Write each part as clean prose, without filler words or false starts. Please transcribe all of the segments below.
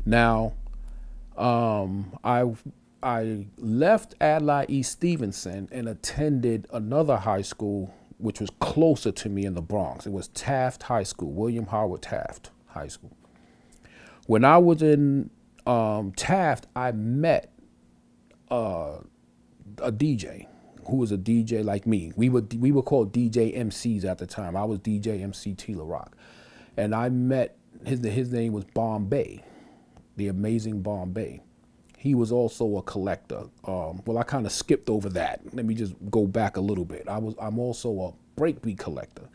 Now, I left Adlai East Stevenson and attended another high school which was closer to me in the Bronx. It was Taft High School, William Howard Taft High School. When I was in Taft, I met a DJ who was a DJ like me. We were called DJ MCs at the time. I was DJ MC Tila Rock, and I met his name was Bombay, the amazing Bombay. He was also a collector. Well, I kind of skipped over that. Let me just go back a little bit. I'm also a breakbeat collector.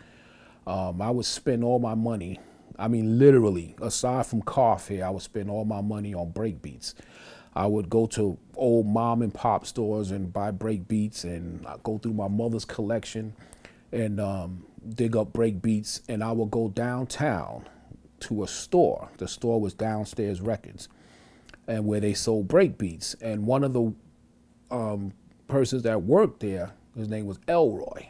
I would spend all my money. I mean, literally, aside from car fare, I would spend all my money on breakbeats. I would go to old mom and pop stores and buy breakbeats, and I'd go through my mother's collection and dig up breakbeats. And I would go downtown to a store. The store was Downstairs Records, and where they sold breakbeats. And one of the persons that worked there, his name was Elroy.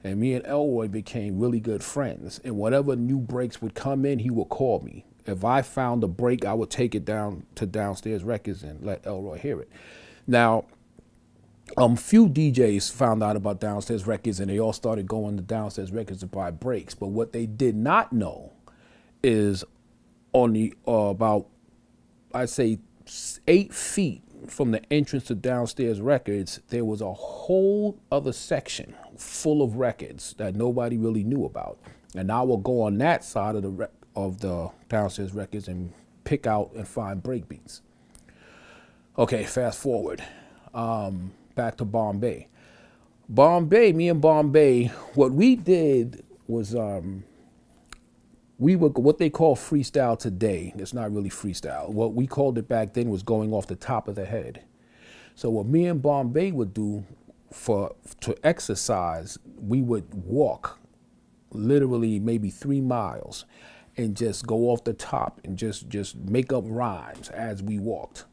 And me and Elroy became really good friends. And whatever new breaks would come in, he would call me. If I found a break, I would take it down to Downstairs Records and let Elroy hear it. Now, few DJs found out about Downstairs Records, and they all started going to Downstairs Records to buy breaks. But what they did not know is on the about, I'd say, 8 feet from the entrance to Downstairs Records, there was a whole other section full of records that nobody really knew about. And I will go on that side of the Downstairs Records and pick out and find breakbeats. Okay, fast forward, back to Bombay. Me and Bombay, what we did was we were what they call freestyle today. It's not really freestyle. What we called it back then was going off the top of the head. So what me and Bombay would do to exercise, we would walk literally maybe 3 miles and just go off the top and just make up rhymes as we walked.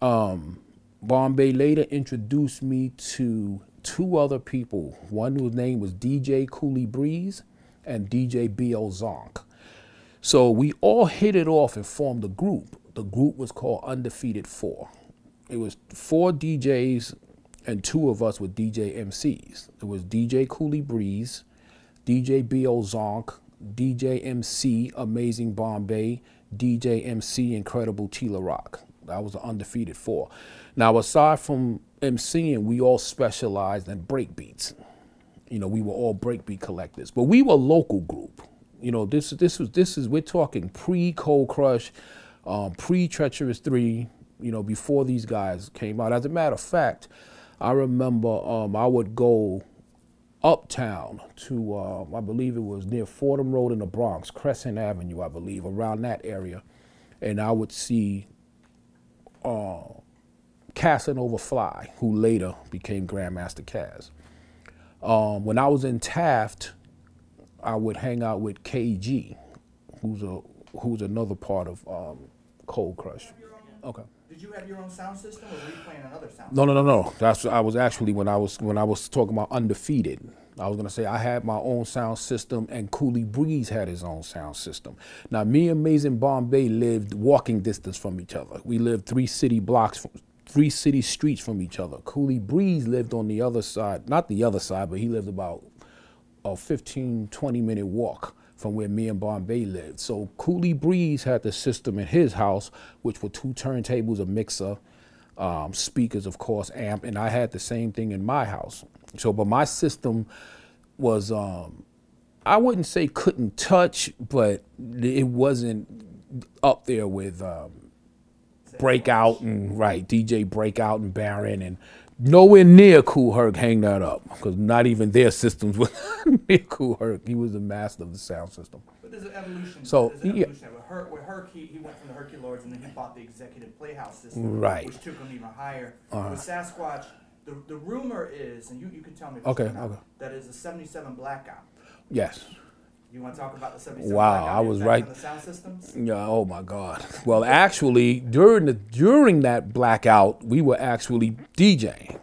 Bombay later introduced me to 2 other people, one whose name was DJ Coolie Breeze and DJ B.O. Zonk. So we all hit it off and formed a group. The group was called Undefeated 4. It was 4 DJs and 2 of us were DJ MCs. It was DJ Coolie Breeze, DJ B.O. Zonk, DJ MC Amazing Bombay, DJ MC Incredible Tila Rock. That was the Undefeated 4. Now, aside from MCing, we all specialized in breakbeats. You know, we were all breakbeat collectors, but we were a local group. You know, this is we're talking pre-Cold Crush, pre-Treacherous 3. You know, before these guys came out. As a matter of fact, I remember I would go uptown to I believe it was near Fordham Road in the Bronx, Crescent Avenue, I believe, around that area, and I would see Casanova Fly, who later became Grandmaster Caz. When I was in Taft, I would hang out with KG, who's another part of Cold Crush. Okay. Did you have your own sound system, or were you playing another sound system? No. I was actually when I was talking about Undefeated. I was gonna say I had my own sound system, and Coolie Breeze had his own sound system. Now, me and Amazing Bombay lived walking distance from each other. We lived 3 city blocks, 3 city streets from each other. Coolie Breeze lived on the other side, not the other side, but he lived about a 15, 20-minute walk from where me and Bombay lived. So Coolie Breeze had the system in his house, which were 2 turntables, a mixer, speakers, of course, amp, and I had the same thing in my house. So, but my system was, I wouldn't say couldn't touch, but it wasn't up there with Breakout and, right, DJ Breakout and Baron, and nowhere near Kool Herc hang that up, because not even their systems were near Kool Herc. He was the master of the sound system. But there's an evolution. So there's an evolution. With Herc, he went from the Herky Lords, and then he bought the Executive Playhouse system, right, which took him even higher. With Sasquatch, the rumor is, and you can tell me if okay, it's not, that is a 77 blackout. Yes. You want to talk about the 77 wow, blackout? I was right. The sound systems? Yeah, oh my God. Well, actually, during that blackout, we were actually DJing.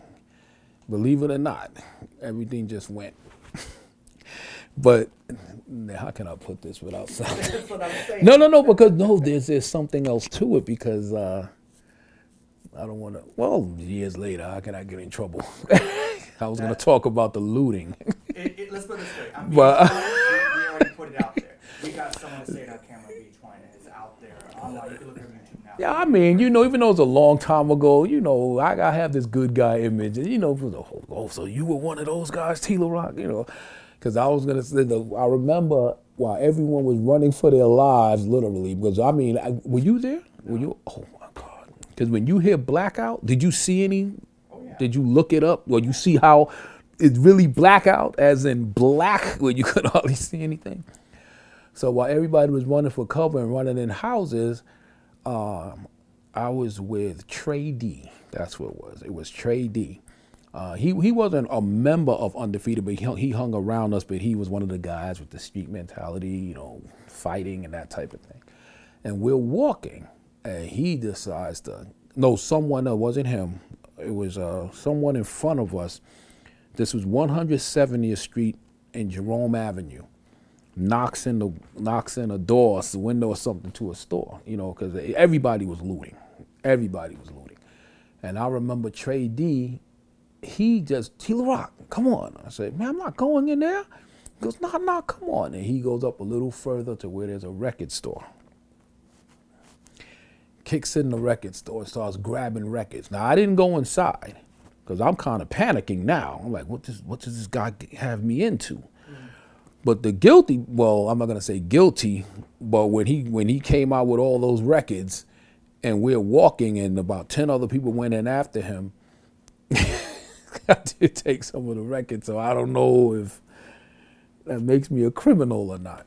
Believe it or not, everything just went. But how can I put this without sounding? That's what I'm saying. No, because no, there's something else to it because I don't want to. Well, years later, how can I get in trouble? I was going to talk about the looting. Let's put it this way. But We already put it out there. We got someone to say it on camera beach one, and it's out there online. You can look at YouTube now. yeah, I mean, you know, even though it's a long time ago, you know, I have this good guy image, and you know, oh, so you were one of those guys, Tila Rock, you know, because I was gonna say, I remember while everyone was running for their lives, literally, because I mean, were you there? Were you? Oh my God! Because when you hear blackout, did you see any? Oh, yeah. Did you look it up? Or you see how it's really blackout, as in black, where you could hardly see anything? So while everybody was running for cover and running in houses, I was with Trey D. That's what it was. It was Trey D. He wasn't a member of Undefeated, but he hung around us, but he was one of the guys with the street mentality, you know, fighting and that type of thing. And we're walking, and he decides to, no, someone, it wasn't him. It was someone in front of us. This was 170th Street and Jerome Avenue. Knocks in a door, a window or something to a store, you know, because everybody was looting. Everybody was looting. And I remember Trey D, he just, Tila Rock, come on. I said, man, I'm not going in there. He goes, no, come on. And he goes up a little further to where there's a record store. Kicks in the record store and starts grabbing records. Now, I didn't go inside because I'm kind of panicking now. I'm like, what does this guy have me into? But the guilty, well, I'm not gonna say guilty, but when he came out with all those records, and we're walking, and about 10 other people went in after him, I did take some of the records, so I don't know if that makes me a criminal or not.